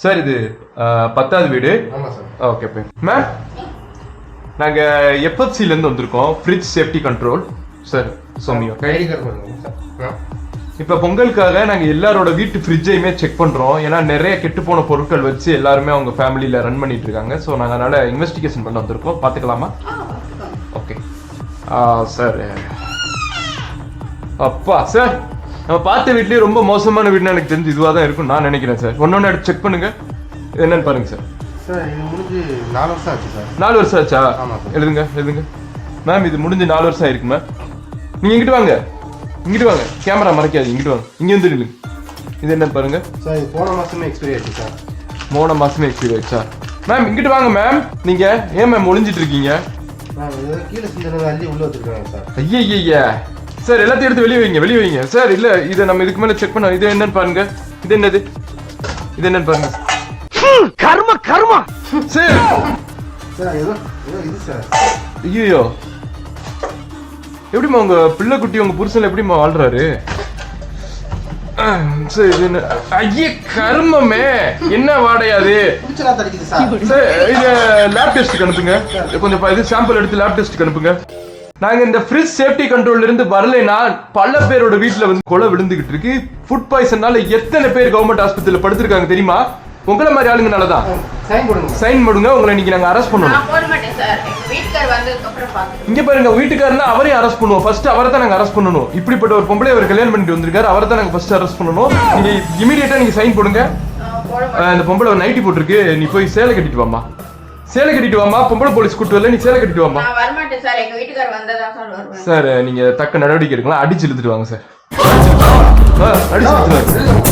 Sir இது 10வது வீடு. ஓகே மேம், நாங்கள் எஃப்எஃப்சிலேருந்து வந்திருக்கோம். Fridge safety control sir. சோமி ஓகே. இப்போ பொங்கலுக்காக நாங்கள் எல்லாரோட வீட்டு ஃப்ரிட்ஜையுமே செக் பண்ணுறோம். ஏன்னா நிறைய கெட்டு போன பொருட்கள் வச்சு எல்லாருமே அவங்க ஃபேமிலியில் ரன் பண்ணிட்டு இருக்காங்க. ஸோ நாங்கள் அதனால் இன்வெஸ்டிகேஷன் பண்ண வந்திருக்கோம். பார்த்துக்கலாமா? Okay sir. அப்பா சார், நம்ம பார்த்த வீட்லேயே ரொம்ப மோசமான வீடுன்னு எனக்கு தெரிஞ்சு இதுவாக தான் இருக்கும் நான் நினைக்கிறேன் சார். ஒன்று எடுத்து செக் பண்ணுங்க, என்னன்னு பாருங்க சார். சார் இது முடிஞ்சு 4 வருஷம் ஆச்சு சார். 4 வருஷம் ஆச்சா? ஆமாம் சார். எழுதுங்க மேம். இது முடிஞ்சு 4 வருஷம் ஆயிருக்கு மேம். நீங்கள் இங்கிட்டு வாங்க, கேமரா மறைக்காது, இங்கிட்டு வாங்க, இங்கே வந்து நில்லுங்க. இது என்னன்னு பாருங்க சார். இது போன மாதமே எக்ஸ்பைரி ஆயிடுச்சு சார். போன மாதமே எக்ஸ்பைரி ஆயிடுச்சா மேம்? இங்கிட்டு வாங்க மேம். நீங்கள் ஏன் மேம் ஒளிஞ்சிட்டு இருக்கீங்க? மேம் இது கீழே சிந்தனை அள்ளி உள்ளே வச்சுருக்காங்க சார். ஐயா சார், எல்லாத்தையும் எடுத்து வெளியே வைங்க சார். இல்ல இதை நம்ம இதுக்கு மேல செக் பண்ண. இது என்னன்னு பாருங்க. இது என்னன்னு பாருங்க. கர்மா சார். சார் ஏதோ இது சார். ஐயோ, எப்படிமா உங்க பிள்ளை குட்டி உங்க புருஷன் எப்படிமா வாழ்றாரு சார்? இது என்ன? ஐயே கர்மமே, என்ன வாடையாது சார். இது லேப் டெஸ்ட்டுக்கு அனுப்புங்க கொஞ்சம். இது சாம்பிள் எடுத்து லேப் டெஸ்ட்டுக்கு அனுப்புங்க. நாங்க இந்த ஃப்ரிட்ஜ் சேஃப்டி கண்ட்ரோல்ல இருந்து வரலைன்னா பல பேரோட வீட்டுல வந்து கொலை விழுந்துகிட்டு இருக்கு. ஃபுட் பாய்சன்னால எத்தனை பேர் கவர்மெண்ட் ஆஸ்பத்திரியில படுத்திருக்காங்க தெரியுமா? உங்களை மாதிரி ஆளுங்கனாலதான். சைன் போடுங்க. உங்களை இன்னைக்கு நாங்க அரெஸ்ட் பண்ணுவோம். இங்க பாருங்க, வீட்டுக்காரனா அவரையும் அரெஸ்ட் பண்ணுவோம். ஃபர்ஸ்ட் அவரை தான் நாங்க அரெஸ்ட் பண்ணணும். இப்படிப்பட்ட ஒரு பொம்பளை அவர் கல்யாணம் பண்ணிட்டு வந்திருக்காரு, அவரை தான் நாங்க ஃபர்ஸ்ட் அரெஸ்ட் பண்ணணும். நீங்க இமீடியட்டா நீங்க சைன் போடுங்க. இந்த பொம்பளை நைட்டி போட்டிருக்கு, நீ போய் சேலை கட்டிட்டு வாமா. பொம்பளை போலீஸ் கூட்டு வரல, நீ சேலை கட்டிட்டு வாமா. சார் நீங்க தக்க நடவடிக்கை எடுக்கலாம். அடிச்சு இழுத்துட்டு வாங்க சார். அடிச்சு இழுத்துட்டு வாங்க.